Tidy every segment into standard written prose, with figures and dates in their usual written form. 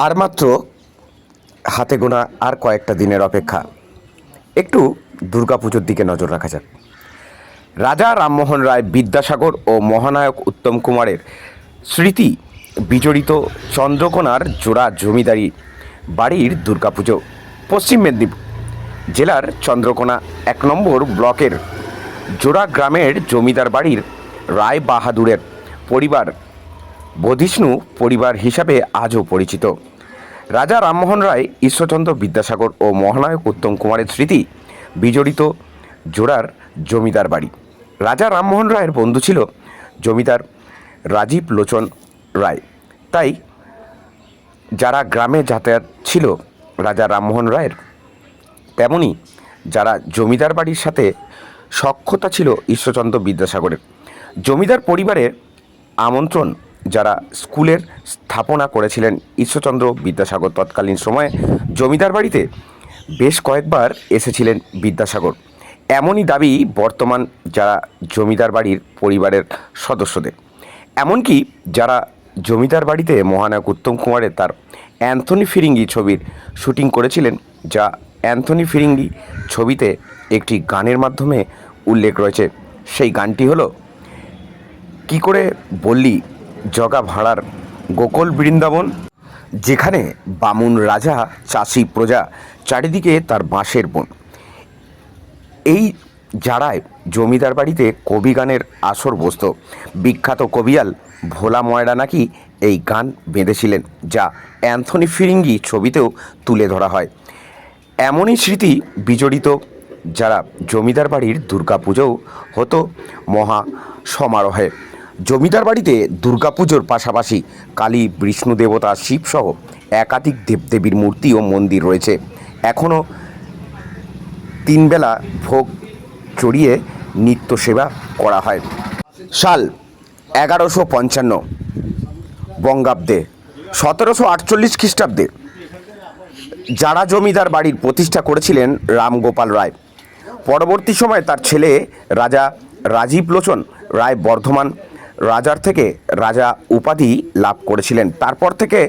আর মাত্র হাতে গোনা আর কয়েকটা দিনের অপেক্ষা। একটু দুর্গাপুজোর দিকে নজর রাখা যাক। রাজা রামমোহন রায়, বিদ্যাসাগর ও মহানায়ক উত্তম কুমারের স্মৃতি বিজড়িত চন্দ্রকোনার জোড়া জমিদারি বাড়ির দুর্গাপুজো পশ্চিম মেদিনীপুর জেলার চন্দ্রকোনা ১ নম্বর ব্লকের জোড়া গ্রামের জমিদার বাড়ির রায় বাহাদুরের পরিবার বধিষ্ণু পরিবার হিসাবে আজও পরিচিত। রাজা রামমোহন রায়, ঈশ্বরচন্দ্র বিদ্যাসাগর ও মহানায়ক উত্তম কুমারের স্মৃতি বিজড়িত জোড়ার জমিদার বাড়ি। রাজা রামমোহন রায়ের বন্ধু ছিল জমিদার রাজীব লোচন রায়। তাই যারা গ্রামে যাতায়াত ছিল রাজা রামমোহন রায়ের, তেমনি যারা জমিদার বাড়ির সাথে সখ্যতা ছিল ঈশ্বরচন্দ্র বিদ্যাসাগরের। জমিদার পরিবারের আমন্ত্রণ যারা স্কুলের স্থাপনা করেছিলেন ঈশ্বরচন্দ্র বিদ্যাসাগর, তৎকালীন সময়ে জমিদার বাড়িতে বেশ কয়েকবার এসেছিলেন বিদ্যাসাগর, এমনই দাবি বর্তমান যারা জমিদার বাড়ির পরিবারের সদস্যদের। এমনকি যারা জমিদার বাড়িতে মহানায়ক উত্তম কুমারের তার অ্যান্থনি ফিরিঙ্গি ছবির শুটিং করেছিলেন, যা অ্যান্থনি ফিরিঙ্গি ছবিতে একটি গানের মাধ্যমে উল্লেখ রয়েছে। সেই গানটি হলো কি করে বললি জগা ভাড়ার গোকুল বৃন্দাবন, যেখানে বামুন রাজা, চাষি প্রজা, চারিদিকে তার বাঁশের বন। এই জাড়ায় জমিদার বাড়িতে কবি গানের আসর বসত। বিখ্যাত কবিয়াল ভোলা ময়রা নাকি এই গান বেঁধেছিলেন, যা অ্যান্থনি ফিরিঙ্গি ছবিতেও তুলে ধরা হয়। এমনই স্মৃতি বিজড়িত যারা জমিদার বাড়ির দুর্গাপুজোও হতো মহা সমারোহে। জমিদার বাড়িতে দুর্গাপুজোর পাশাপাশি কালী, বিষ্ণু দেবতা, শিবসহ একাধিক দেবদেবীর মূর্তি ও মন্দির রয়েছে। এখনও 3 বেলা ভোগ চড়িয়ে নিত্য সেবা করা হয়। সাল 1155 বঙ্গাব্দে, 1748 খ্রিস্টাব্দে যারা জমিদার বাড়ির প্রতিষ্ঠা করেছিলেন রামগোপাল রায়। পরবর্তী সময়ে তার ছেলে রাজা রাজীব লোচন রায় বর্ধমান রাজার থেকে রাজা উপাধি লাভ করেছিলেন। তারপর থেকে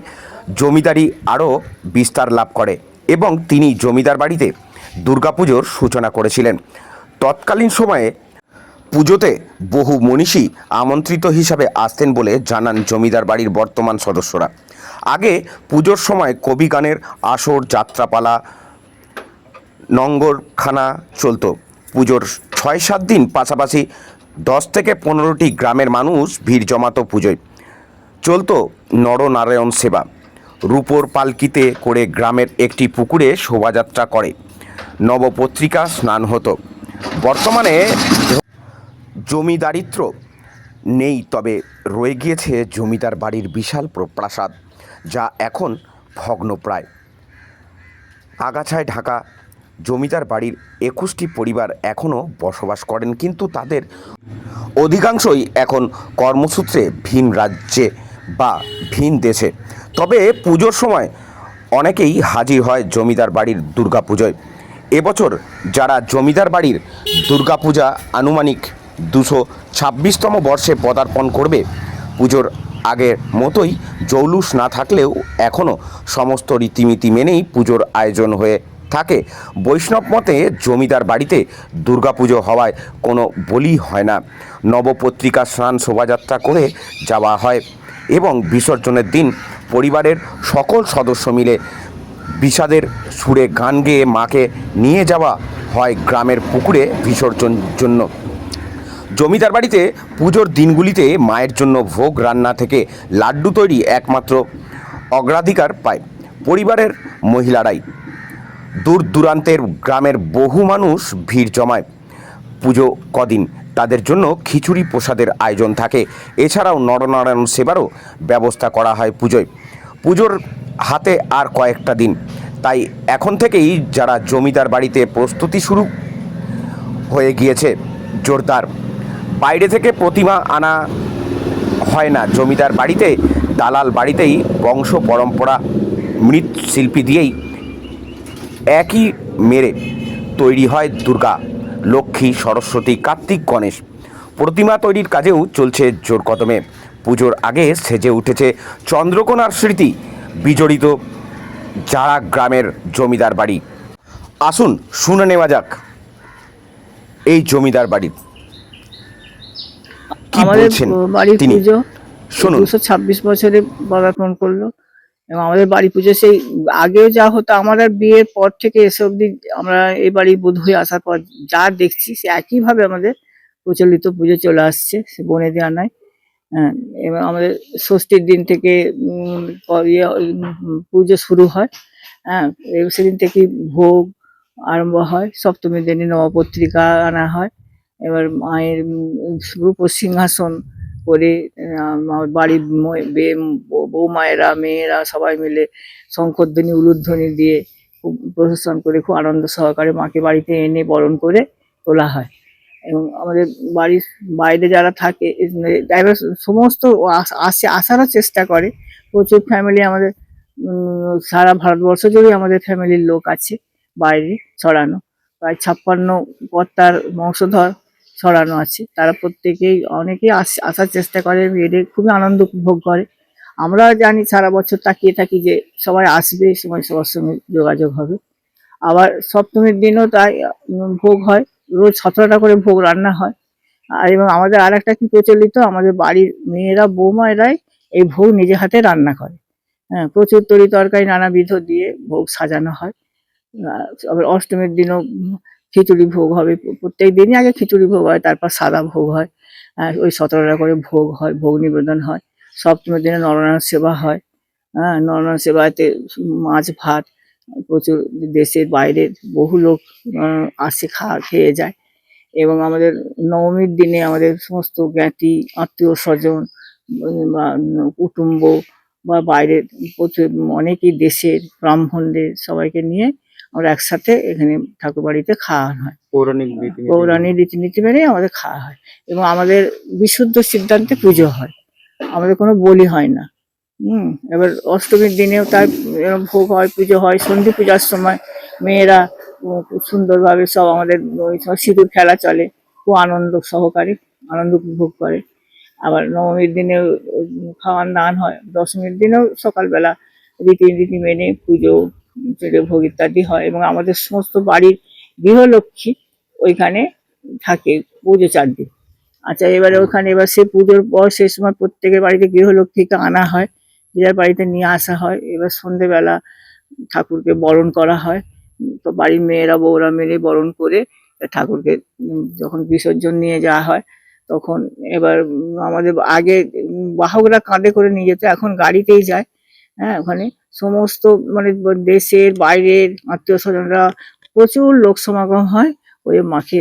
জমিদারি আরও বিস্তার লাভ করে এবং তিনি জমিদার বাড়িতে দুর্গাপুজোর সূচনা করেছিলেন। তৎকালীন সময়ে পুজোতে বহু মনীষী আমন্ত্রিত হিসাবে আসতেন বলে জানান জমিদার বাড়ির বর্তমান সদস্যরা। আগে পুজোর সময় কবি গানের আসর, যাত্রাপালা, নঙ্গরখানা চলত। পুজোর 6-7 দিন পাশাপাশি 10 থেকে 15টি গ্রামের মানুষ ভিড় জমাতো পুজোয়। চলত নরনারায়ণ সেবা। রূপোর পালকিতে করে গ্রামের একটি পুকুরে শোভাযাত্রা করে নবপত্রিকা স্নান হতো। বর্তমানে জমিদারিত্ব নেই, তবে রয়ে গিয়েছে জমিদার বাড়ির বিশাল প্রাসাদ, যা এখন ভগ্নপ্রায়। আগাছায় ঢাকা জমিদার বাড়ির 21টি পরিবার এখনও বসবাস করেন, কিন্তু তাদের অধিকাংশই এখন কর্মসূত্রে ভিন রাজ্যে বা ভিন দেশে। তবে পুজোর সময় অনেকেই হাজির হয় জমিদার বাড়ির দুর্গাপুজোয়। এবছর যারা জমিদার বাড়ির দুর্গাপূজা আনুমানিক 226তম বর্ষে পদার্পণ করবে। পুজোর আগের মতোই জৌলুস না থাকলেও এখনও সমস্ত রীতিনীতি মেনেই পুজোর আয়োজন হয়ে থাকে। বৈষ্ণব মতে জমিদার বাড়িতে দুর্গাপুজো হওয়ায় কোনো বলি হয় না। নবপত্রিকা স্নান শোভাযাত্রা করে যাওয়া হয় এবং বিসর্জনের দিন পরিবারের সকল সদস্য মিলে বিষাদের সুরে গান গেয়ে মাকে নিয়ে যাওয়া হয় গ্রামের পুকুরে বিসর্জন জন্য। জমিদার বাড়িতে পুজোর দিনগুলিতে মায়ের জন্য ভোগ রান্না থেকে লাড্ডু তৈরি একমাত্র অগ্রাধিকার পায় পরিবারের মহিলারাই। দূর দূরান্তের গ্রামের বহু মানুষ ভিড় জমায় পুজো কদিন। তাদের জন্য খিচুড়ি প্রসাদের আয়োজন থাকে। এছাড়াও নরনারায়ণ সেবারও ব্যবস্থা করা হয় পুজোয়। পুজোর হাতে আর কয়েকটা দিন, তাই এখন থেকেই যারা জমিদার বাড়িতে প্রস্তুতি শুরু হয়ে গিয়েছে জোরদার। বাইরে থেকে প্রতিমা আনা হয় না জমিদার বাড়িতে, দালাল বাড়িতেই বংশ পরম্পরা মৃৎশিল্পী দিয়েই একই মেরে তৈরি হয় দুর্গা, লক্ষ্মী, সরস্বতী, কার্তিক, গণেশ। প্রতিমা তৈরির কাজেও চলছে জোর কদমে। পুজোর আগে সেজে উঠেছে চন্দ্রকোনার স্মৃতি বিজড়িত জারা গ্রামের জমিদার বাড়ি। আসুন শুনে নেওয়া যাক এই জমিদার বাড়ির কি আমাদের বলছেন বাড়ির তিনি। পুজো শুনুন। 226 বছরে পদার্পণ করলো। এবং আমাদের বাড়ি পুজো সেই আগেও যা হতো, আমাদের বিয়ের পর থেকে এসে অবধি আমরা এই বাড়ি বোধ হয়ে আসার পর যা দেখছি সে একইভাবে আমাদের প্রচলিত পুজো চলে আসছে, সে বনেদি আনায়। হ্যাঁ, এবং আমাদের ষষ্ঠীর দিন থেকে পুজো শুরু হয়। হ্যাঁ, সেদিন থেকে ভোগ আরম্ভ হয়। সপ্তমীর দিনে নবপত্রিকা আনা হয়। এবার মায়ের রূপোর সিংহাসন করে বাড়ির বৌমায়েরা মেয়েরা সবাই মিলে শঙ্করধ্বনি উলুধ্বনি দিয়ে খুব প্রশাসন করে খুব আনন্দ সহকারে মাকে বাড়িতে এনে বরণ করে তোলা হয়। এবং আমাদের বাড়ির বাইরে যারা থাকে এবার সমস্ত আসারও চেষ্টা করে। প্রচুর ফ্যামিলি আমাদের সারা ভারতবর্ষ জুড়ে আমাদের ফ্যামিলির লোক আছে বাইরে ছড়ানো। প্রায় 56 কর্তার বংশধর ছড়ানো আছে। তারা প্রত্যেকেই অনেকেই আসার চেষ্টা করে, এদের খুবই আনন্দ উপভোগ করে। আমরা জানি সারা বছর তাকিয়ে থাকি যে সবাই আসবে, সময় সবার সঙ্গে যোগাযোগ হবে। আবার সপ্তমীর দিনও তাই ভোগ হয়। রোজ 17টা করে ভোগ রান্না হয়। আর এবং আমাদের আর একটা কি প্রচলিত, আমাদের বাড়ির মেয়েরা বৌমায়েরাই এই ভোগ নিজে হাতে রান্না করে। হ্যাঁ, প্রচুর তরি তরকারি নানাবিধ দিয়ে ভোগ সাজানো হয়। আবার অষ্টমীর দিনও খিচুড়ি ভোগ হবে। প্রত্যেক দিনই আগে খিচুড়ি ভোগ হয়, তারপর সাদা ভোগ হয়। ওই 17টা করে ভোগ হয়, ভোগ নিবেদন হয়। সপ্তমীর দিনে নরনারায়ণ সেবা হয়। হ্যাঁ, নরনারায়ণ সেবাতে মাছ ভাত প্রচুর দেশের বাইরের বহু লোক আসে, খেয়ে যায়। এবং আমাদের নবমীর দিনে আমাদের সমস্ত জ্ঞাতি আত্মীয় স্বজন বা কুটুম্ব বা বাইরের অনেকেই দেশের ব্রাহ্মণদের সবাইকে নিয়ে আমরা একসাথে এখানে ঠাকুর বাড়িতে খাওয়া হয়। পৌরাণিক রীতিনীতি মেনে আমাদের খাওয়া হয়। এবং আমাদের বিশুদ্ধ সিদ্ধান্তে পুজো হয়, আমাদের কোনো বলি হয় না। এবার অষ্টমীর দিনেও তার ভোগ হয়, পুজো হয়। সন্ধি পূজার সময় মেয়েরা খুব সুন্দরভাবে সব আমাদের ওই সব সিঁদুর খেলা চলে, খুব আনন্দ সহকারে আনন্দ উপভোগ করে। আবার নবমীর দিনেও খাওয়ান দান হয়। দশমীর দিনেও সকালবেলা রীতিনীতি মেনে পুজো ভোগ ইত্যাদি হয়। এবং আমাদের সমস্ত বাড়ির গৃহলক্ষ্মী ওইখানে থাকে পুজো 4 দিন। আচ্ছা, এবারে ওখানে এবার সে পুজোর পর সেই সময় প্রত্যেকের বাড়িতে গৃহলক্ষ্মীকে আনা হয়, যার বাড়িতে নিয়ে আসা হয়। এবার সন্ধেবেলা ঠাকুরকে বরণ করা হয়। তো বাড়ির মেয়েরা বউরা মিলে বরণ করে ঠাকুরকে যখন বিসর্জন নিয়ে যাওয়া হয়, তখন এবার আমাদের আগে বাহকরা কাঁধে করে নিয়ে যেত, এখন গাড়িতেই যায়। হ্যাঁ, ওখানে সমস্ত মানে দেশের বাইরের আত্মীয় স্বজনরা প্রচুর লোক সমাগম হয়। ওই মাকে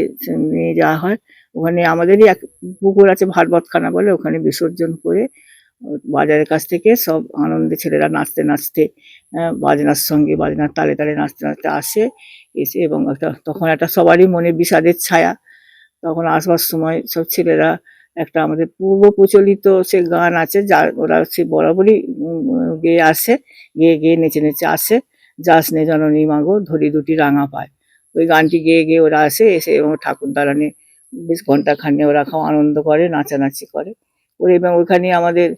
নিয়ে যাওয়া হয়। ওখানে আমাদেরই এক পুকুর আছে, ভারবতখানা বলে, ওখানে বিসর্জন করে বাজারের কাছ থেকে সব আনন্দে ছেলেরা নাচতে নাচতে বাজনার সঙ্গে বাজনার তালে তালে নাচতে নাচতে আসে। এসে এবং তখন একটা সবারই মনে বিষাদের ছায়া। তখন আসবার সময় সব ছেলেরা একটা আমাদের পূর্ব প্রচলিত সে গান আছে, যা ওরা সে বরাবরই গেয়ে আসে, গেয়ে গেয়ে নেচে নেচে আসে। যাস নে জননী মাগো ধরি দুটি রাঙা পায়। ওই গানটি গেয়ে গেয়ে ওরা আসে, এসে এবং ঠাকুর দালানে বেশ ঘণ্টাখানেক ওরা খুব আনন্দ করে, নাচানাচি করে। ওই এবং ওইখানে আমাদের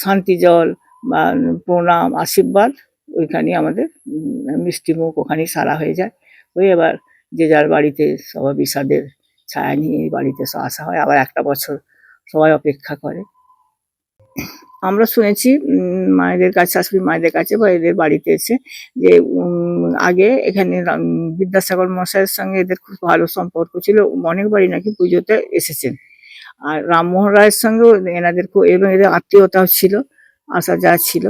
শান্তি জল বা প্রণাম আশীর্বাদ ওইখানে আমাদের মিষ্টিমুখ ওখানেই সারা হয়ে যায়। ওই এবার যে যার বাড়িতে সবাই বিষাদের ছায়া নিয়ে বাড়িতে আসা হয়। আবার একটা বছর সবাই অপেক্ষা করে। আমরা শুনেছি মায়েদের কাছে, শাশুড়ি মায়েদের কাছে বা এদের বাড়িতে এসে যে আগে এখানে বিদ্যাসাগর মশাইয়ের সঙ্গে এদের খুব ভালো সম্পর্ক ছিল। অনেকবারই নাকি পুজোতে এসেছেন। আর রামমোহন রায়ের সঙ্গেও এনাদের খুব, এবং এদের আত্মীয়তাও ছিল, আসা যাওয়া ছিল।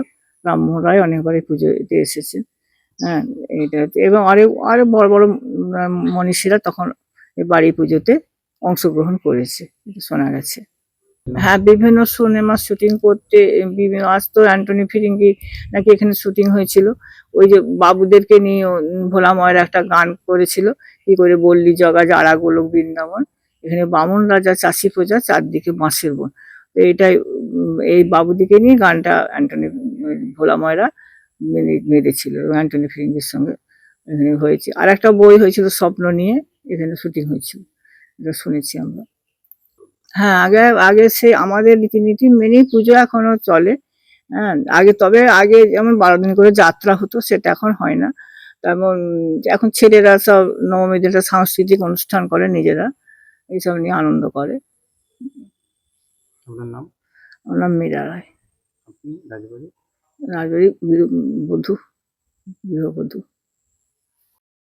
রামমোহন রায় অনেকবারই পুজোতে এসেছেন। হ্যাঁ, এটা হচ্ছে। এবং আরো আরো বড় বড় মনীষীরা তখন এই বাড়ি পুজোতে অংশগ্রহণ করেছে, এটা শোনা গেছে। হ্যাঁ, বিভিন্ন সিনেমার শুটিং করতে বিভিন্ন আসতো। অ্যান্টনি ফিরিঙ্গি নাকি এখানে শুটিং হয়েছিল। ওই যে বাবুদেরকে নিয়ে ভোলা ময়ের একটা গান করেছিল, কি করে বললি জগা যারা গোলক বৃন্দাবন, এখানে বামুন রাজা চাষি প্রজা চারদিকে বাঁশের বন। তো এটাই এই বাবুদিকে নিয়ে গানটা অ্যান্টনি ভোলা ময়রা বেঁধেছিল এবং অ্যান্টনি ফিরিঙ্গির সঙ্গে এখানে হয়েছে। আর একটা বই হয়েছিল স্বপ্ন নিয়ে, এখানে শুটিং হয়েছিল, এটা শুনেছি আমরা। হ্যাঁ, আগে আগে সে আমাদের রীতিনীতি মেনেই পুজো এখনো চলে। হ্যাঁ, আগে যেমন 12 দিন করে যাত্রা হতো, সেটা এখন হয় না। তেমন এখন ছেলেরা সব নবমীর দিনটা সাংস্কৃতিক অনুষ্ঠান করে নিজেরা, এইসব নিয়ে আনন্দ করে। আপনার নাম? আমার নাম মীরা রায়। আপনি রাজবাড়ি? রাজবাড়ি বধূ, গৃহবধূ।